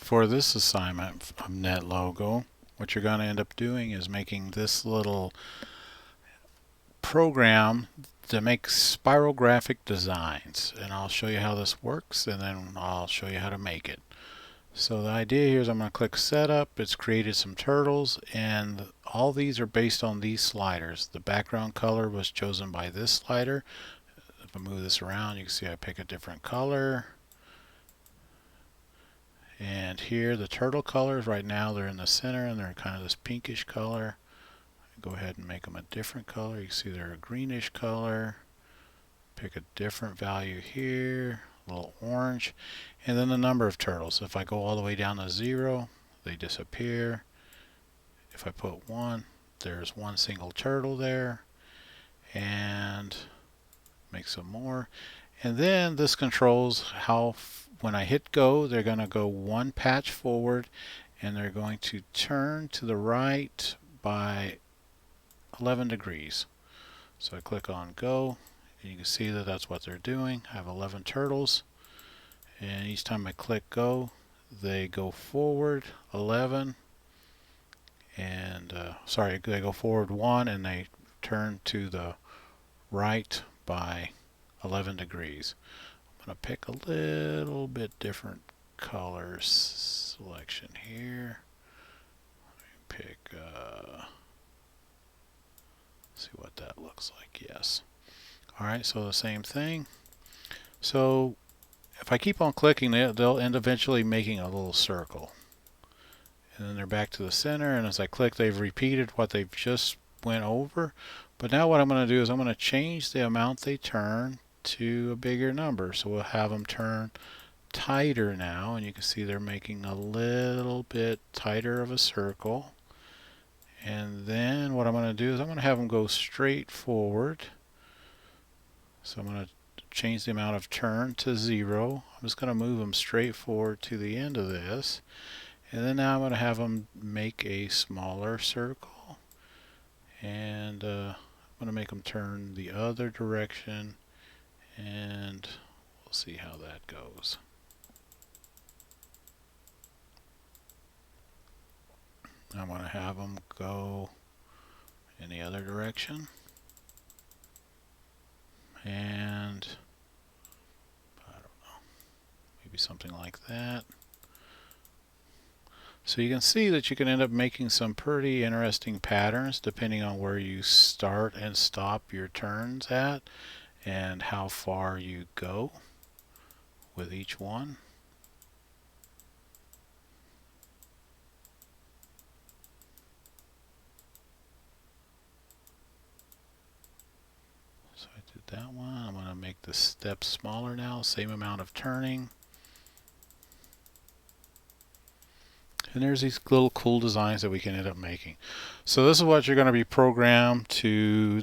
For this assignment from NetLogo, what you're going to end up doing is making this little program to make spiral graphic designs, and I'll show you how this works, and then I'll show you how to make it. So the idea here is I'm going to click setup. It's created some turtles, and all these are based on these sliders. The background color was chosen by this slider. If I move this around, you can see I pick a different color. And here the turtle colors, right now they're in the center and they're kind of this pinkish color. Go ahead and make them a different color. You can see they're a greenish color. Pick a different value here, a little orange. And then the number of turtles. If I go all the way down to 0, they disappear. If I put 1, there's one single turtle there. And make some more. And then this controls how, when I hit go, they're going to go one patch forward and they're going to turn to the right by 11 degrees. So I click on go, and you can see that that's what they're doing. I have 11 turtles, and each time I click go, they go forward 11, and they go forward 1 and they turn to the right by 11 degrees. I'm going to pick a little bit different color selection here. Pick, see what that looks like. Yes. Alright, so the same thing. So if I keep on clicking, they'll end eventually making a little circle. And then they're back to the center, and as I click, they've repeated what they've just went over. But now what I'm going to do is I'm going to change the amount they turn to a bigger number. So we'll have them turn tighter now, and you can see they're making a little bit tighter of a circle. And then what I'm going to do is I'm going to have them go straight forward. So I'm going to change the amount of turn to 0. I'm just going to move them straight forward to the end of this. And then now I'm going to have them make a smaller circle. And I'm going to make them turn the other direction. And we'll see how that goes. I'm going to have them go in the other direction. And I don't know, maybe something like that. So you can see that you can end up making some pretty interesting patterns depending on where you start and stop your turns at and how far you go with each one. So I did that one. I'm going to make the steps smaller now, same amount of turning. And there's these little cool designs that we can end up making. So this is what you're going to be programmed to.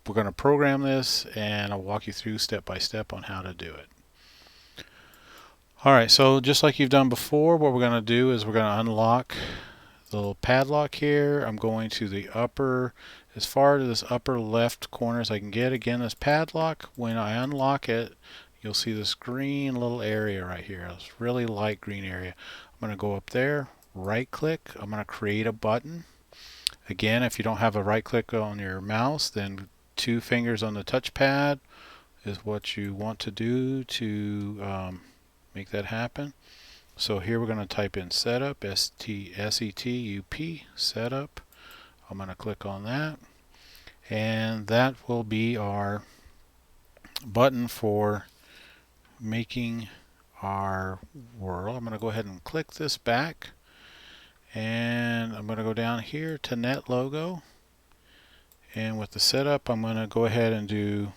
We're going to program this, and I'll walk you through step by step on how to do it. Alright, so just like you've done before, what we're going to do is we're going to unlock the little padlock here. I'm going to the upper, as far to this upper left corner as I can get. Again, this padlock, when I unlock it, you'll see this green little area right here, this really light green area. I'm going to go up there, right click, I'm going to create a button. Again, if you don't have a right click on your mouse, then 2 fingers on the touchpad is what you want to do to make that happen. So here we're going to type in setup, S-E-T-U-P, setup. I'm going to click on that, and that will be our button for making our world. I'm going to go ahead and click this back, and I'm going to go down here to NetLogo, and with the setup I'm going to go ahead and do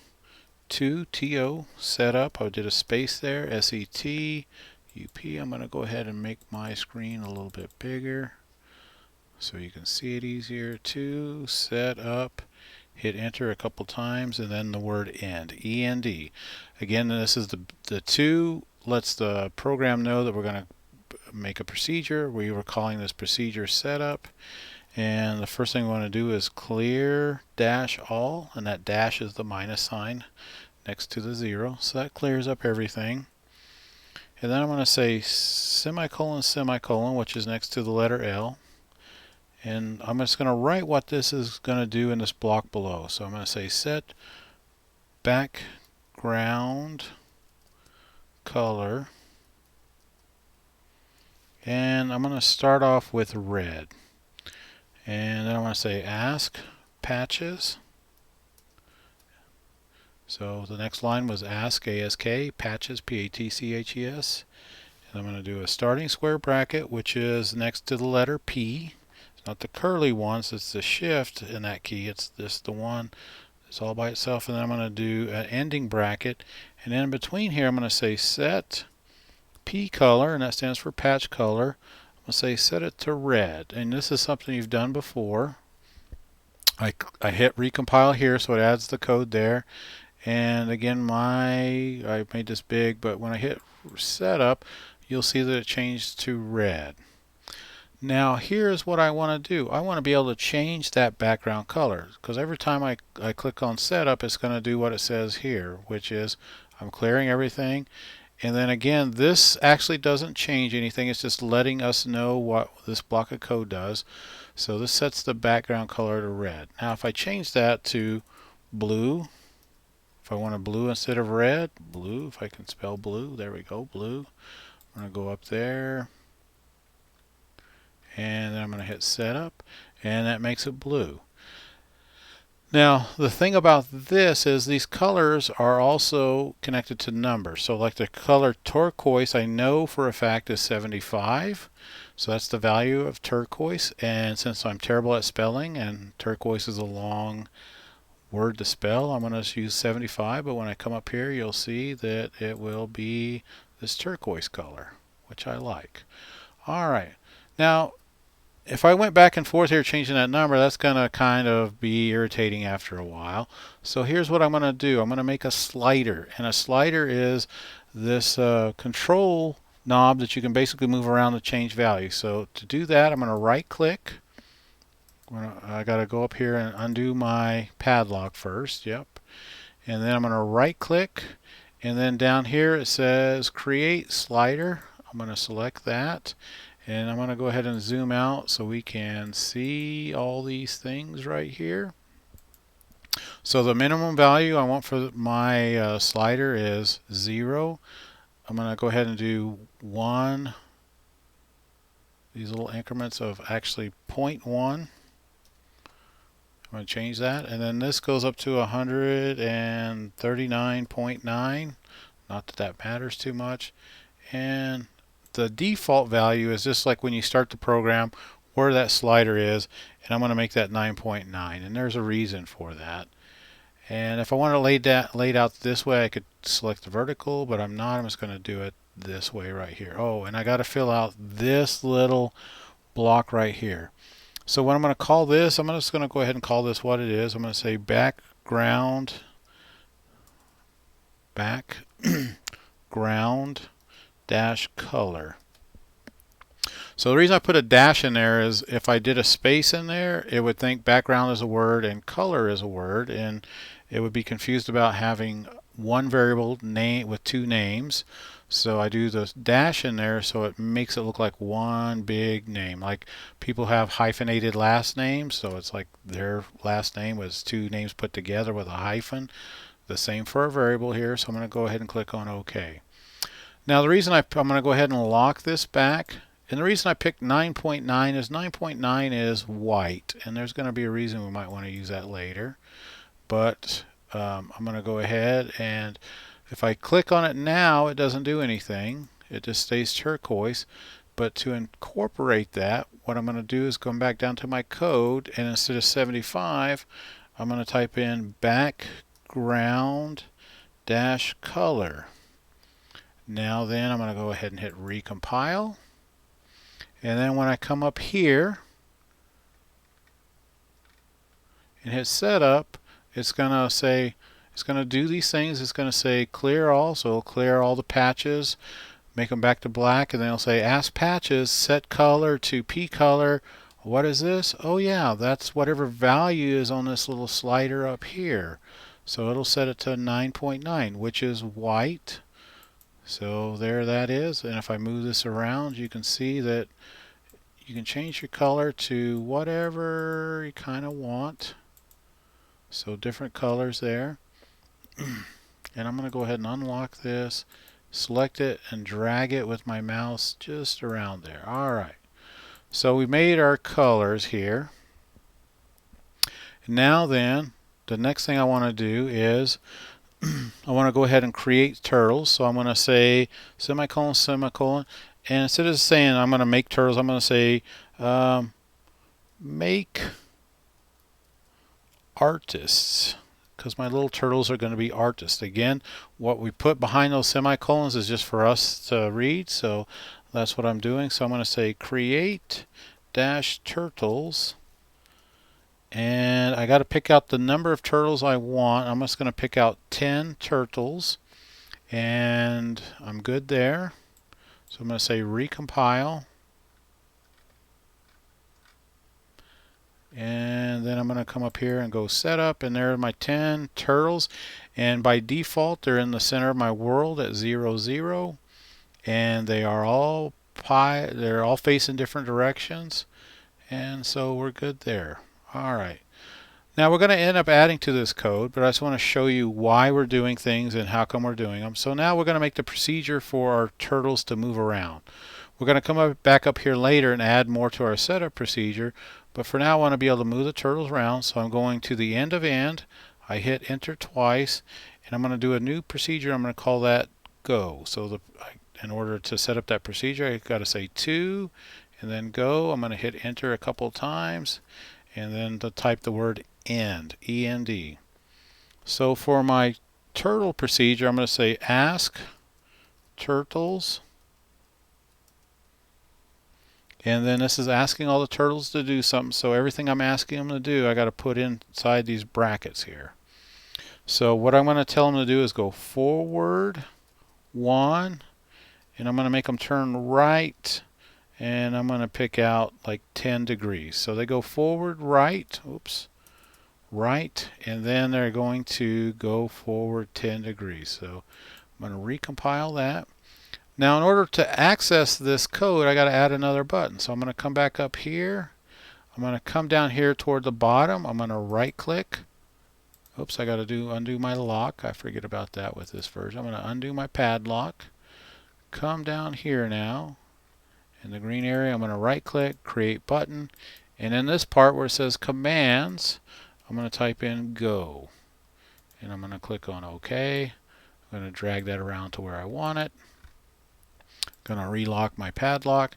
TO setup. I did a space there, S-E-T-U-P. I'm going to go ahead and make my screen a little bit bigger so you can see it easier. To set up, hit enter a couple times, and then the word end, E-N-D. Again, this is the 2 lets the program know that we're going to make a procedure. We were calling this procedure setup, and the first thing we want to do is clear dash all, and that dash is the minus sign next to the 0, so that clears up everything. and then I'm going to say semicolon, semicolon, which is next to the letter L. And I'm just going to write what this is going to do in this block below. So I'm going to say set background color. And I'm going to start off with red. And then I'm going to say ask patches. So the next line was ask, A-S-K, patches, P-A-T-C-H-E-S. And I'm going to do a starting square bracket, which is next to the letter P. It's not the curly ones, it's the shift in that key. It's just the one that's all by itself. And then I'm going to do an ending bracket. And then in between here, I'm going to say set P color, and that stands for patch color. I'm going to say set it to red. And this is something you've done before. I hit recompile here, so it adds the code there. And again, I made this big, but when I hit setup, you'll see that it changed to red. Now here's what I want to do. I want to be able to change that background color, because every time I click on setup, it's going to do what it says here, which is I'm clearing everything. And then again, this actually doesn't change anything. It's just letting us know what this block of code does. So this sets the background color to red. Now if I change that to blue, if I want a blue instead of red, blue, if I can spell blue, there we go, blue. I'm going to go up there, and then I'm going to hit setup, and that makes it blue. Now the thing about this is these colors are also connected to numbers. So like the color turquoise, I know for a fact is 75. So that's the value of turquoise. And since I'm terrible at spelling, and turquoise is a long word to spell, I'm going to use 75. But when I come up here, you'll see that it will be this turquoise color, which I like. All right. Now if I went back and forth here changing that number, that's going to kind of be irritating after a while. So here's what I'm going to do. I'm going to make a slider. And a slider is this control knob that you can basically move around to change value. So to do that, I'm going to right click. I got to go up here and undo my padlock first. Yep. And then I'm going to right click. And then down here it says create slider. I'm going to select that. And I'm going to go ahead and zoom out so we can see all these things right here. So the minimum value I want for my slider is 0. I'm going to go ahead and do 1. These little increments of actually 0.1. I'm going to change that. And then this goes up to 139.9. Not that that matters too much. And the default value is just like when you start the program where that slider is, and I'm going to make that 9.9, and there's a reason for that. And if I want to lay it out this way, I could select the vertical, but I'm not. I'm just going to do it this way right here. Oh, and I got to fill out this little block right here. So what I'm going to call this, I'm just going to go ahead and call this what it is. I'm going to say background dash color. So the reason I put a dash in there is if I did a space in there, it would think background is a word and color is a word, and it would be confused about having one variable name with two names. So I do the dash in there so it makes it look like one big name. Like people have hyphenated last names, so it's like their last name was two names put together with a hyphen. The same for a variable here, so I'm going to go ahead and click on OK. Now the reason I'm going to go ahead and lock this back, and the reason I picked 9.9 is 9.9 is white, and there's going to be a reason we might want to use that later. But I'm going to go ahead, and if I click on it now, it doesn't do anything. It just stays turquoise. But to incorporate that, what I'm going to do is come back down to my code, and instead of 75, I'm going to type in background dash color. Now then I'm going to go ahead and hit recompile, and then when I come up here and hit setup, it's going to say, it's going to do these things. It's going to say clear all, so it'll clear all the patches, make them back to black, and then it'll say ask patches, set color to P color. What is this? Oh yeah, that's whatever value is on this little slider up here. So it'll set it to 9.9, which is white. So there that is. And if I move this around, you can see that you can change your color to whatever you kind of want. So different colors there. And I'm going to go ahead and unlock this, select it, and drag it with my mouse just around there. Alright, so we made our colors here. Now then, the next thing I want to do is I want to go ahead and create turtles. So I'm going to say semicolon, semicolon, and instead of saying I'm going to make turtles, I'm going to say make artists, because my little turtles are going to be artists. Again, what we put behind those semicolons is just for us to read, so that's what I'm doing. So I'm going to say create dash turtles, and I got to pick out the number of turtles I want. I'm just going to pick out 10 turtles, and I'm good there. So I'm going to say recompile, and then I'm going to come up here and go setup, and there are my 10 turtles, and by default they're in the center of my world at 0, 0, and they are all they're all facing different directions, and so we're good there. Alright, now we're going to end up adding to this code, but I just want to show you why we're doing things and how come we're doing them. So now we're going to make the procedure for our turtles to move around. We're going to come back up here later and add more to our setup procedure, but for now I want to be able to move the turtles around. So I'm going to the end of end, I hit enter twice, and I'm going to do a new procedure. I'm going to call that go. So in order to set up that procedure, I've got to say to and then go. I'm going to hit enter a couple times, and then to type the word end, E-N-D. So for my turtle procedure, I'm going to say ask turtles, and then this is asking all the turtles to do something. So everything I'm asking them to do, I got to put inside these brackets here. So what I'm going to tell them to do is go forward 1, and I'm going to make them turn right, and I'm going to pick out like 10 degrees. So they go forward right, oops, right, and then they're going to go forward 10 degrees. So I'm going to recompile that. Now in order to access this code, I got to add another button. So I'm going to come back up here. I'm going to come down here toward the bottom. I'm going to right click. Oops, I got to undo my lock. I forget about that with this version. I'm going to undo my padlock. Come down here now. In the green area, I'm going to right click, create button, and in this part where it says commands, I'm going to type in go, and I'm going to click on OK. I'm going to drag that around to where I want it. I'm going to relock my padlock,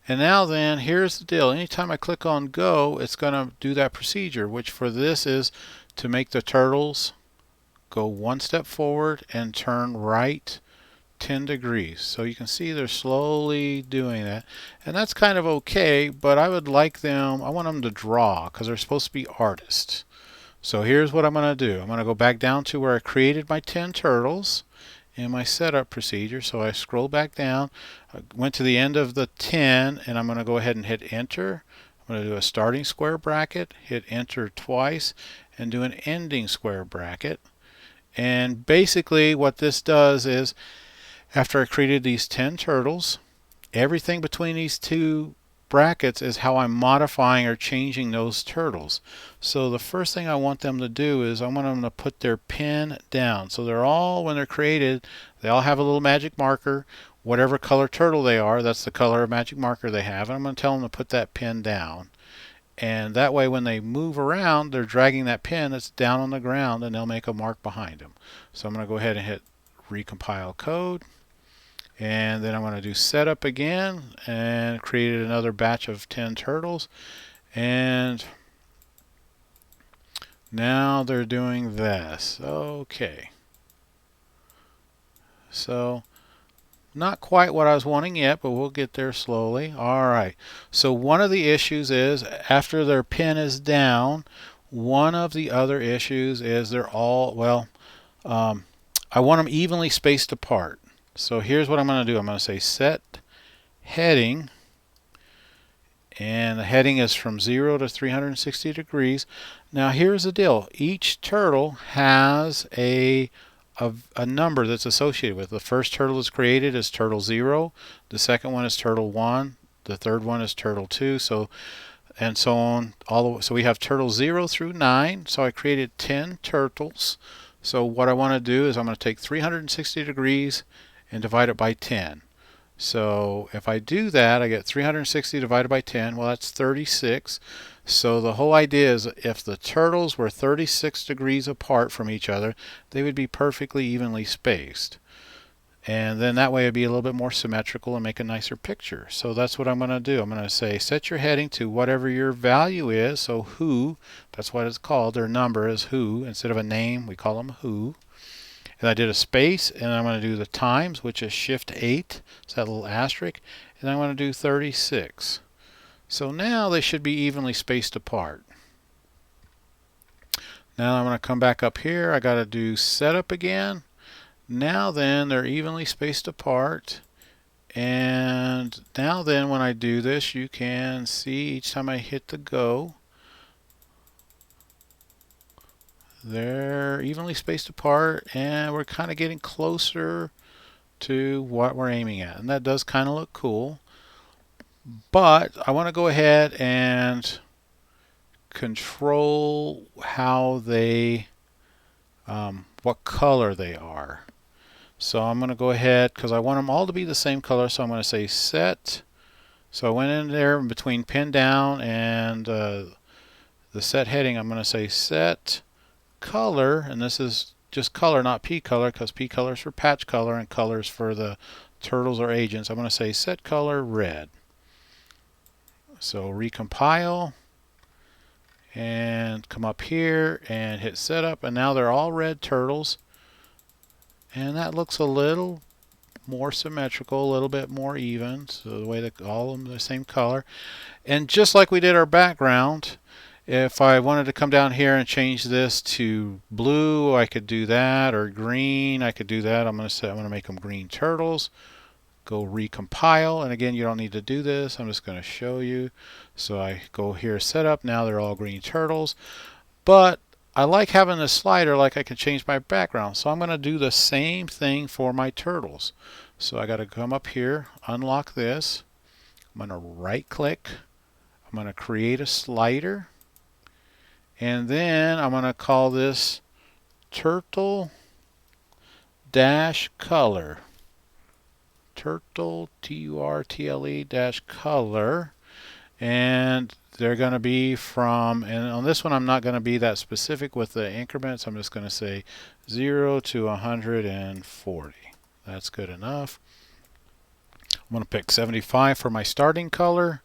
and now then here's the deal. Anytime I click on go, it's going to do that procedure, which for this is to make the turtles go one step forward and turn right 10 degrees. So you can see they're slowly doing that, and that's kind of okay, but I would like them, I want them to draw because they're supposed to be artists. So here's what I'm going to do. I'm going to go back down to where I created my 10 turtles in my setup procedure. So I scroll back down, I went to the end of the 10, and I'm going to go ahead and hit enter. I'm going to do a starting square bracket, hit enter twice, and do an ending square bracket. And basically what this does is, after I created these 10 turtles, everything between these two brackets is how I'm modifying or changing those turtles. So the first thing I want them to do is I want them to put their pin down. So they're all, when they're created, they all have a little magic marker. Whatever color turtle they are, that's the color of magic marker they have. And I'm going to tell them to put that pin down. And that way when they move around, they're dragging that pin that's down on the ground, and they'll make a mark behind them. So I'm going to go ahead and hit recompile code. And then I'm going to do setup again and created another batch of 10 turtles, and now they're doing this. Okay, so not quite what I was wanting yet, but we'll get there slowly. Alright, so one of the issues is after their pin is down, one of the other issues is they're all, well, I want them evenly spaced apart. So here's what I'm going to do. I'm going to say set heading, and the heading is from 0 to 360 degrees. Now here's the deal. Each turtle has a a number that's associated with it. The first turtle is created as turtle 0, the second one is turtle 1, the third one is turtle 2, so and so on. So we have turtle 0 through 9. So I created 10 turtles. So what I want to do is I'm going to take 360 degrees and divide it by 10. So if I do that, I get 360 divided by 10. Well, that's 36. So the whole idea is if the turtles were 36 degrees apart from each other, they would be perfectly evenly spaced. And then that way it'd be a little bit more symmetrical and make a nicer picture. So that's what I'm going to do. I'm going to say set your heading to whatever your value is. So who, that's what it's called. Their number is who. Instead of a name, we call them who. And I did a space, and I'm going to do the times, which is shift 8. So that little asterisk. And I'm going to do 36. So now they should be evenly spaced apart. Now I'm going to come back up here. I got to do setup again. Now then, they're evenly spaced apart. And now then, when I do this, you can see each time I hit the go, they're evenly spaced apart, and we're kind of getting closer to what we're aiming at. And that does kind of look cool. But I want to go ahead and control how they, what color they are. So I'm going to go ahead, because I want them all to be the same color, so I'm going to say set. So I went in there between pin down and the set heading. I'm going to say set color, and this is just color, not P color, because P color is for patch color and colors for the turtles or agents. I'm going to say set color red. So recompile and come up here and hit setup, and now they're all red turtles. And that looks a little more symmetrical, a little bit more even. So the way that all of them are the same color. And just like we did our background, if I wanted to come down here and change this to blue, I could do that, or green, I could do that. I'm going to make them green turtles. Go recompile, and again, you don't need to do this. I'm just going to show you. So I go here, setup. Now they're all green turtles. But I like having this slider, like I can change my background. So I'm going to do the same thing for my turtles. So I got to come up here, unlock this. I'm going to right click. I'm going to create a slider. And then I'm going to call this turtle dash color. Turtle, T-U-R-T-L-E dash color. And they're going to be from, and on this one I'm not going to be that specific with the increments. I'm just going to say 0 to 140. That's good enough. I'm going to pick 75 for my starting color,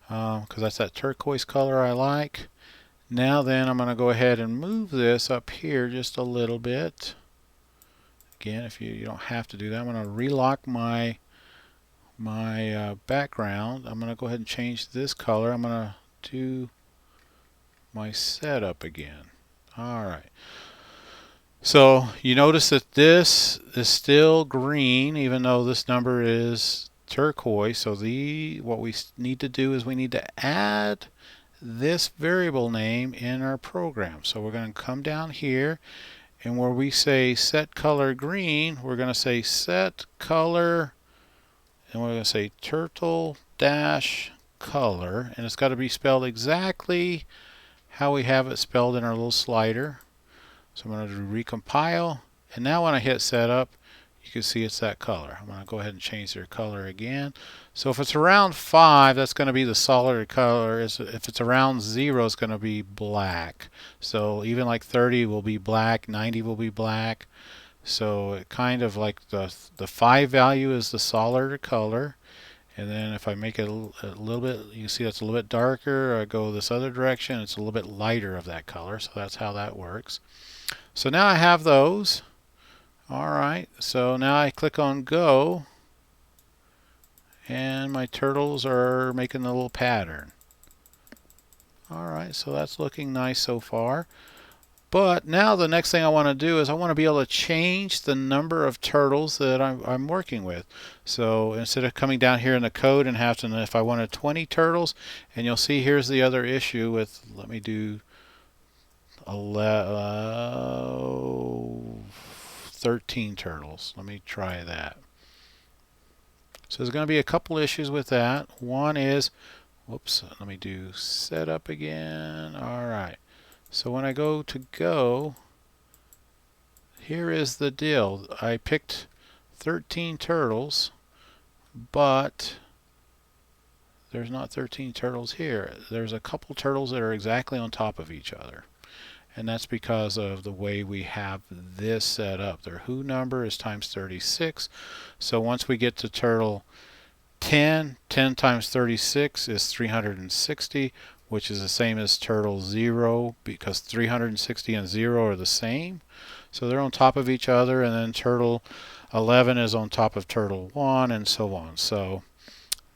because that's that turquoise color I like. Now then, I'm going to go ahead and move this up here just a little bit. Again, if you don't have to do that, I'm going to relock my background. I'm going to go ahead and change this color. I'm going to do my setup again. Alright. So you notice that this is still green, even though this number is turquoise. So what we need to do is we need to add this variable name in our program. So we're going to come down here, and where we say set color green, we're going to say set color, and we're going to say turtle dash color, and it's got to be spelled exactly how we have it spelled in our little slider. So I'm going to do recompile, and now when I hit setup, you can see it's that color. I'm going to go ahead and change their color again. So if it's around 5, that's going to be the solid color. If it's around 0, it's going to be black. So even like 30 will be black, 90 will be black. So it kind of like the 5 value is the solid color. And then if I make it a little bit, you can see that's a little bit darker. I go this other direction, it's a little bit lighter of that color. So that's how that works. So now I have those. Alright, so now I click on go, and my turtles are making a little pattern. Alright, so that's looking nice so far. But now the next thing I want to do is I want to be able to change the number of turtles that I'm working with. So instead of coming down here in the code and have to, if I wanted 20 turtles, and you'll see here's the other issue with, let me do 30 13 turtles. Let me try that. So there's going to be a couple issues with that. One is, whoops, let me do setup again. Alright, so when I go to go, here is the deal. I picked 13 turtles, but there's not 13 turtles here. There's a couple turtles that are exactly on top of each other. And that's because of the way we have this set up. Their who number is times 36. So once we get to turtle 10, 10 times 36 is 360, which is the same as turtle 0, because 360 and 0 are the same. So they're on top of each other, and then turtle 11 is on top of turtle 1, and so on. So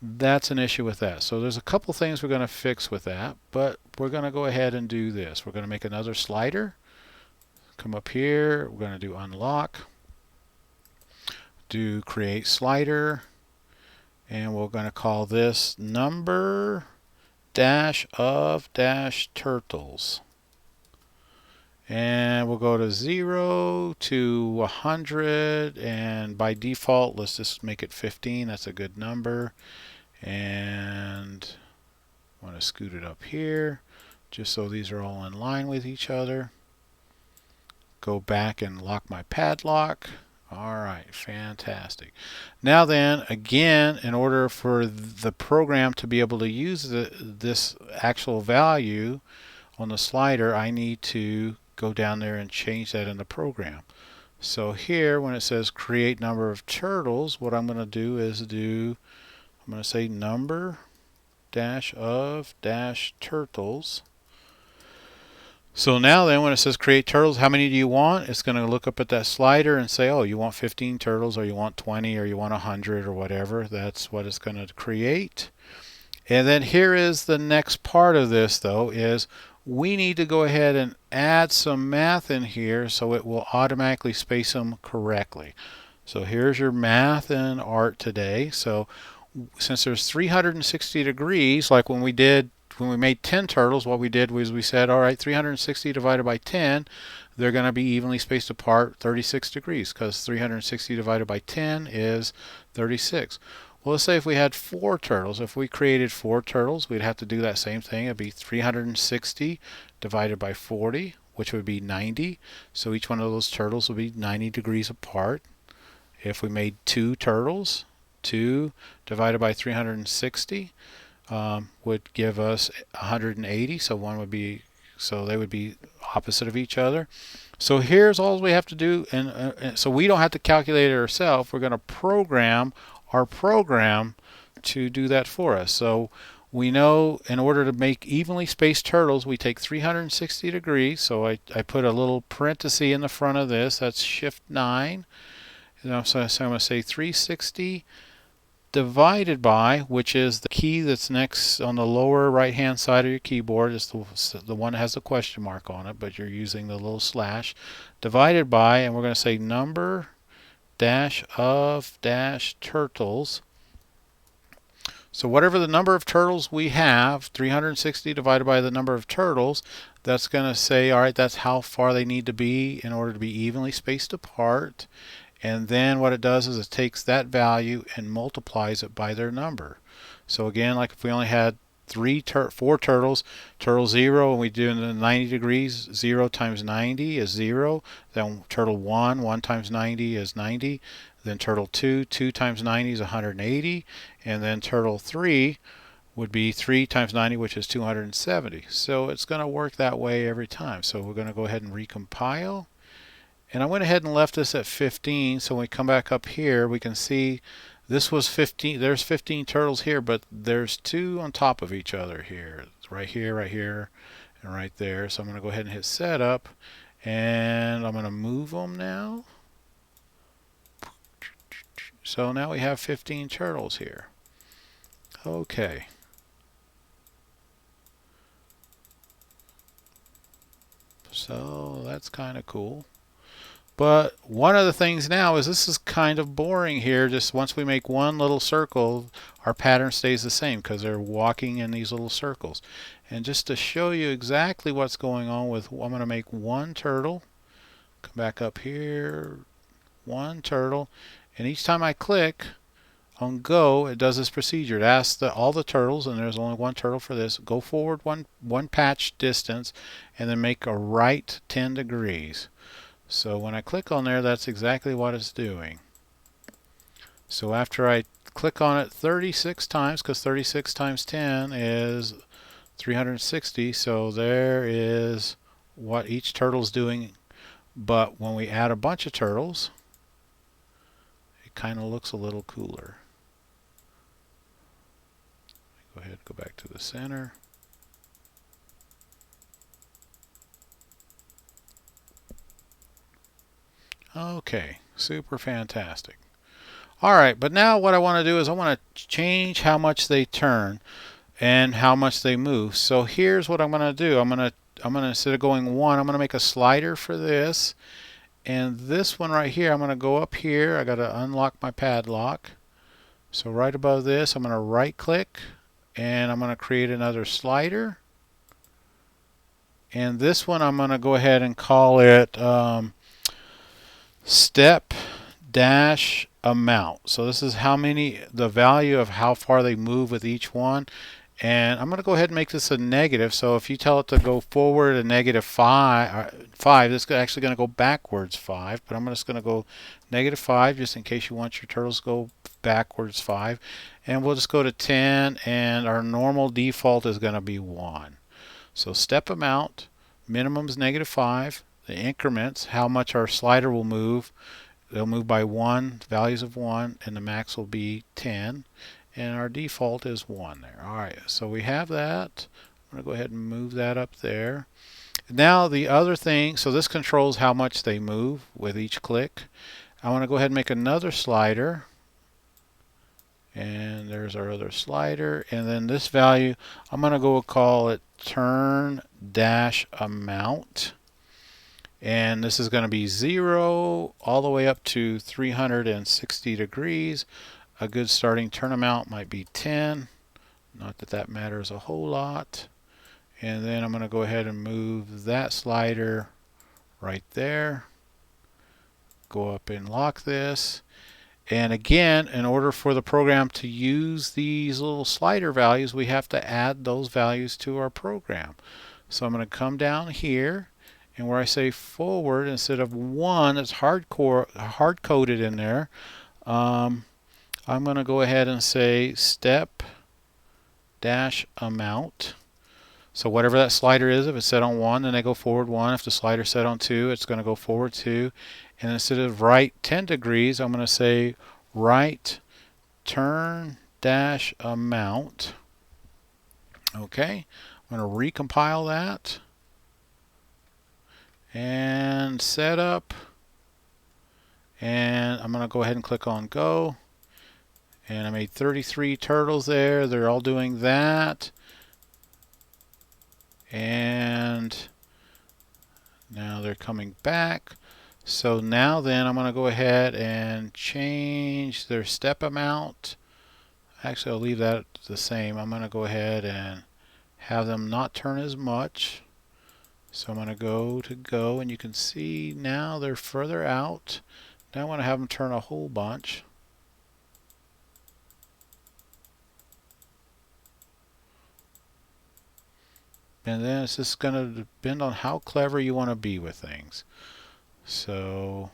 that's an issue with that. So there's a couple things we're going to fix with that, but we're going to go ahead and do this. We're going to make another slider. Come up here. We're going to do unlock. Do create slider. And we're going to call this number dash of dash turtles. And we'll go to 0 to 100. And by default, let's just make it 15. That's a good number. And I want to scoot it up here just so these are all in line with each other. Go back and lock my padlock. Alright, fantastic. Now then, again, in order for the program to be able to use this actual value on the slider, I need to go down there and change that in the program. So here, when it says create number of turtles, what I'm going to do is I'm going to say number dash of dash turtles. So now then, when it says create turtles, how many do you want? It's going to look up at that slider and say, oh, you want 15 turtles, or you want 20, or you want 100, or whatever. That's what it's going to create. And then here is the next part of this, though, is we need to go ahead and add some math in here so it will automatically space them correctly. So here's your math and art today. So since there's 360 degrees, like when we made 10 turtles, what we did was we said, all right, 360 divided by 10, they're going to be evenly spaced apart 36 degrees, because 360 divided by 10 is 36. Well, let's say if we had 4 turtles. If we created 4 turtles, we'd have to do that same thing. It'd be 360 divided by 40, which would be 90. So each one of those turtles would be 90 degrees apart. If we made 2 turtles, 2 divided by 360 would give us 180. So they would be opposite of each other. So here's all we have to do, and so we don't have to calculate it ourselves. We're going to program our program to do that for us. So we know in order to make evenly spaced turtles, we take 360 degrees. So I put a little parenthesis in the front of this. That's Shift 9. So I'm going to say 360 divided by, which is the key that's next on the lower right hand side of your keyboard, is the one that has the question mark on it, but you're using the little slash, divided by, and we're going to say number dash of dash turtles. So whatever the number of turtles we have, 360 divided by the number of turtles, that's going to say, all right, that's how far they need to be in order to be evenly spaced apart. And then what it does is it takes that value and multiplies it by their number. So again, like if we only had 4 turtles, turtle 0, and we do in the 90 degrees, 0 times 90 is 0. Then turtle 1 times 90 is 90. Then turtle 2 times 90 is 180. And then turtle 3 would be 3 times 90, which is 270. So it's going to work that way every time. So we're going to go ahead and recompile. And I went ahead and left this at 15, so when we come back up here, we can see this was 15. There's 15 turtles here, but there's 2 on top of each other here. It's right here, and right there. So I'm going to go ahead and hit setup, and I'm going to move them now. So now we have 15 turtles here. Okay. So that's kind of cool. But one of the things now is this is kind of boring here. Just once we make one little circle, our pattern stays the same because they're walking in these little circles. And just to show you exactly what's going on with, I'm going to make one turtle. Come back up here. one turtle, and each time I click on go, it does this procedure. It asks all the turtles, and there's only one turtle for this, go forward one patch distance, and then make a right 10 degrees. So when I click on there, that's exactly what it's doing. So after I click on it 36 times, because 36 times 10 is 360, so there is what each turtle's doing. But when we add a bunch of turtles, it kind of looks a little cooler. Go ahead, go back to the center. Okay, super fantastic. Alright, but now what I want to do is I want to change how much they turn and how much they move. So here's what I'm going to do. I'm going to instead of going one, I'm going to make a slider for this. And this one right here, I'm going to go up here. I got to unlock my padlock. So right above this, I'm going to right click and I'm going to create another slider. And this one I'm going to go ahead and call it step dash amount. So this is how many, the value of how far they move with each one. And I'm going to go ahead and make this a negative. So if you tell it to go forward a negative 5, this is actually going to go backwards 5. But I'm just going to go negative 5 just in case you want your turtles to go backwards 5. And we'll just go to 10. And our normal default is going to be 1. So step amount, minimum is negative 5. The increments, how much our slider will move. They'll move by 1, values of 1, and the max will be 10. And our default is 1 there. Alright, so we have that. I'm going to go ahead and move that up there. Now the other thing, so this controls how much they move with each click. I want to go ahead and make another slider. And there's our other slider. And then this value, I'm going to go call it turn dash amount. And this is going to be 0 all the way up to 360 degrees. A good starting turn amount might be 10. Not that that matters a whole lot. And then I'm going to go ahead and move that slider right there. Go up and lock this. And again, in order for the program to use these little slider values, we have to add those values to our program. So I'm going to come down here. And where I say forward, instead of 1, it's hard-coded in there. I'm going to go ahead and say step dash amount. So whatever that slider is, if it's set on 1, then they go forward 1. If the slider's set on 2, it's going to go forward 2. And instead of right 10 degrees, I'm going to say right turn dash amount. Okay, I'm going to recompile that. And setup, and I'm going to go ahead and click on go, and I made 33 turtles there. They're all doing that, and now they're coming back. So now then I'm going to go ahead and change their step amount. Actually, I'll leave that the same. I'm going to go ahead and have them not turn as much. So I'm going to go, and you can see now they're further out. Now I want to have them turn a whole bunch. And then it's just going to depend on how clever you want to be with things. So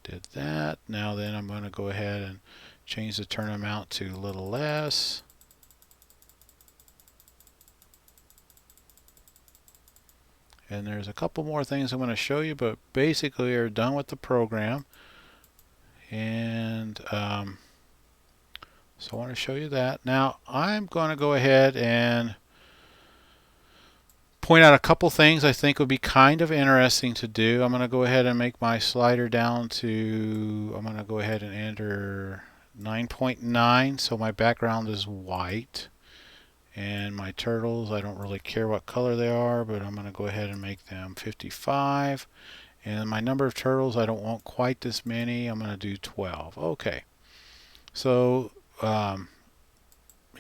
I did that. Now then I'm going to go ahead and change the turn amount to a little less. And there's a couple more things I'm going to show you, but basically we're done with the program. And so I want to show you that. Now I'm going to go ahead and point out a couple things I think would be kind of interesting to do. I'm going to go ahead and make my slider down to, I'm going to go ahead and enter 9.9, so my background is white. And my turtles, I don't really care what color they are, but I'm going to go ahead and make them 55. And my number of turtles, I don't want quite this many. I'm going to do 12. Okay. So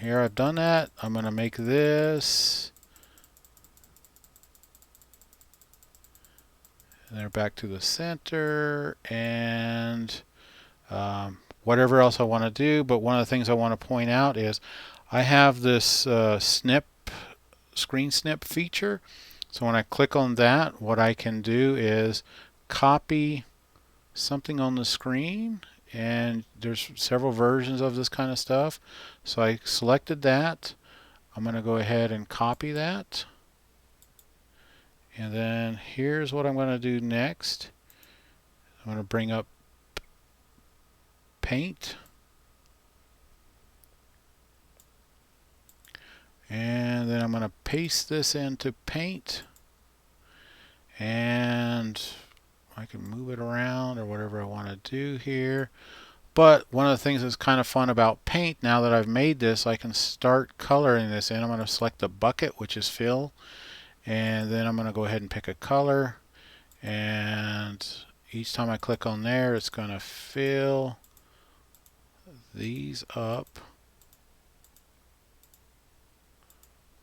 here I've done that. I'm going to make this. And they're back to the center, and whatever else I want to do. But one of the things I want to point out is I have this screen snip feature. So when I click on that, what I can do is copy something on the screen, and there's several versions of this kind of stuff. So I selected that. I'm going to go ahead and copy that. And then here's what I'm going to do next. I'm going to bring up Paint. And then I'm going to paste this into Paint. And I can move it around or whatever I want to do here. But one of the things that's kind of fun about Paint, now that I've made this, I can start coloring this in. I'm going to select the bucket, which is fill. And then I'm going to go ahead and pick a color. And each time I click on there, it's going to fill these up.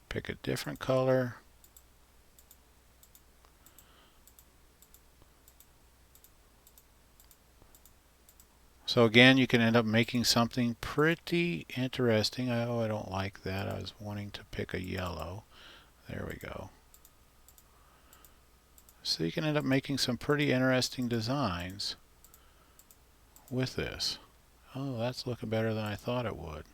Pick a different color. So again, you can end up making something pretty interesting. Oh, I don't like that. I was wanting to pick a yellow. There we go. So you can end up making some pretty interesting designs with this. Oh, that's looking better than I thought it would.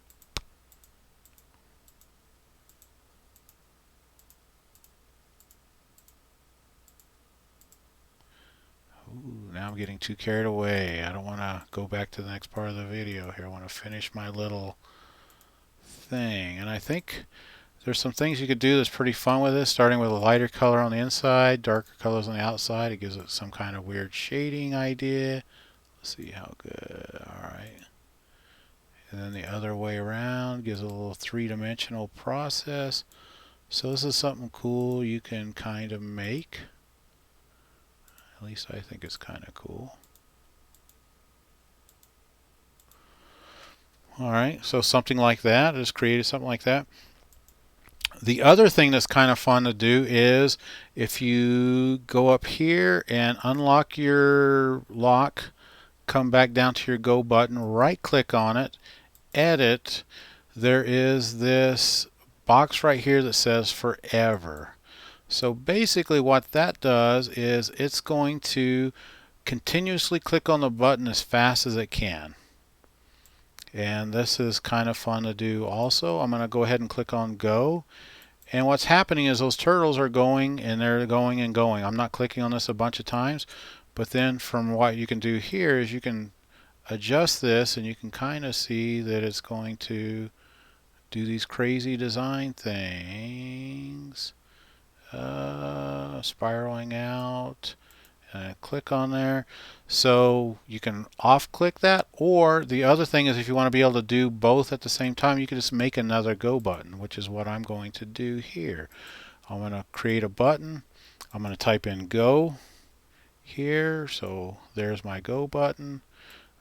Ooh, now I'm getting too carried away. I don't want to go back to the next part of the video here. I want to finish my little thing. And I think there's some things you could do that's pretty fun with this, starting with a lighter color on the inside, darker colors on the outside. It gives it some kind of weird shading idea. Let's see how good. Alright. And then the other way around gives a little three-dimensional process. So this is something cool you can kind of make. At least I think it's kind of cool. Alright, so something like that. I just created something like that. The other thing that's kind of fun to do is if you go up here and unlock your lock, come back down to your Go button, right click on it, edit, there is this box right here that says forever. So basically what that does is it's going to continuously click on the button as fast as it can. And this is kind of fun to do also. I'm going to go ahead and click on Go. And what's happening is those turtles are going and they're going and going. I'm not clicking on this a bunch of times. But then from what you can do here is you can adjust this and you can kind of see that it's going to do these crazy design things. Spiraling out, and I click on there. So you can off click that, or the other thing is if you want to be able to do both at the same time, you can just make another Go button, which is what I'm going to do here. I'm going to create a button. I'm going to type in Go here. So there's my Go button.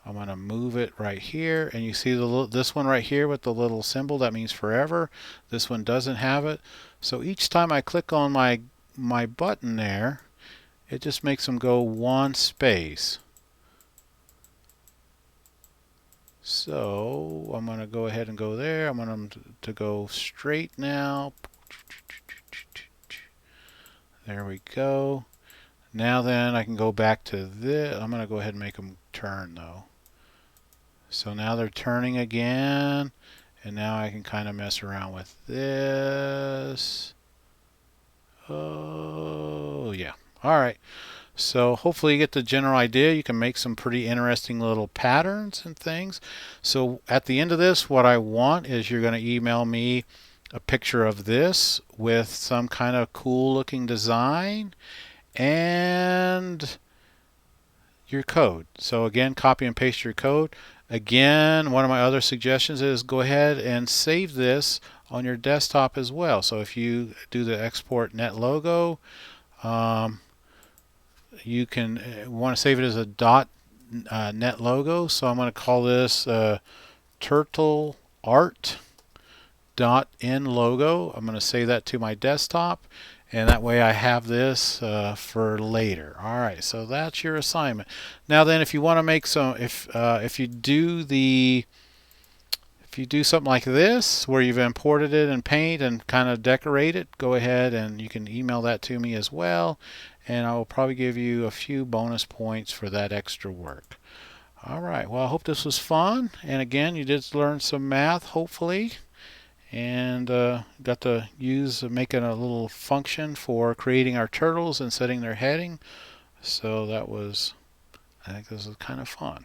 I'm going to move it right here, and you see this one right here with the little symbol, that means forever. This one doesn't have it. So each time I click on my button there, it just makes them go one space. So I'm going to go ahead and go there. I'm going them to go straight now. There we go. Now then I can go back to this. I'm going to go ahead and make them turn though. So now they're turning again, and now I can kind of mess around with this. Oh yeah. Alright, so hopefully you get the general idea. You can make some pretty interesting little patterns and things. So at the end of this, what I want is you're going to email me a picture of this with some kind of cool looking design and your code. So again, copy and paste your code. Again, one of my other suggestions is go ahead and save this on your desktop as well. So if you do the export NetLogo, you can want to save it as a .NetLogo. So I'm going to call this turtle art .nlogo. I'm going to save that to my desktop, and that way I have this for later. All right, so that's your assignment. Now then, if you want to make some, if you do something like this where you've imported it in Paint and kind of decorate it, go ahead and you can email that to me as well, and I will probably give you a few bonus points for that extra work. All right, well, I hope this was fun, and again, you did learn some math, hopefully, and got to use making a little function for creating our turtles and setting their heading. So I think this was kind of fun.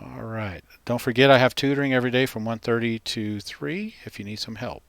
All right, don't forget I have tutoring every day from 1:30 to 3 if you need some help.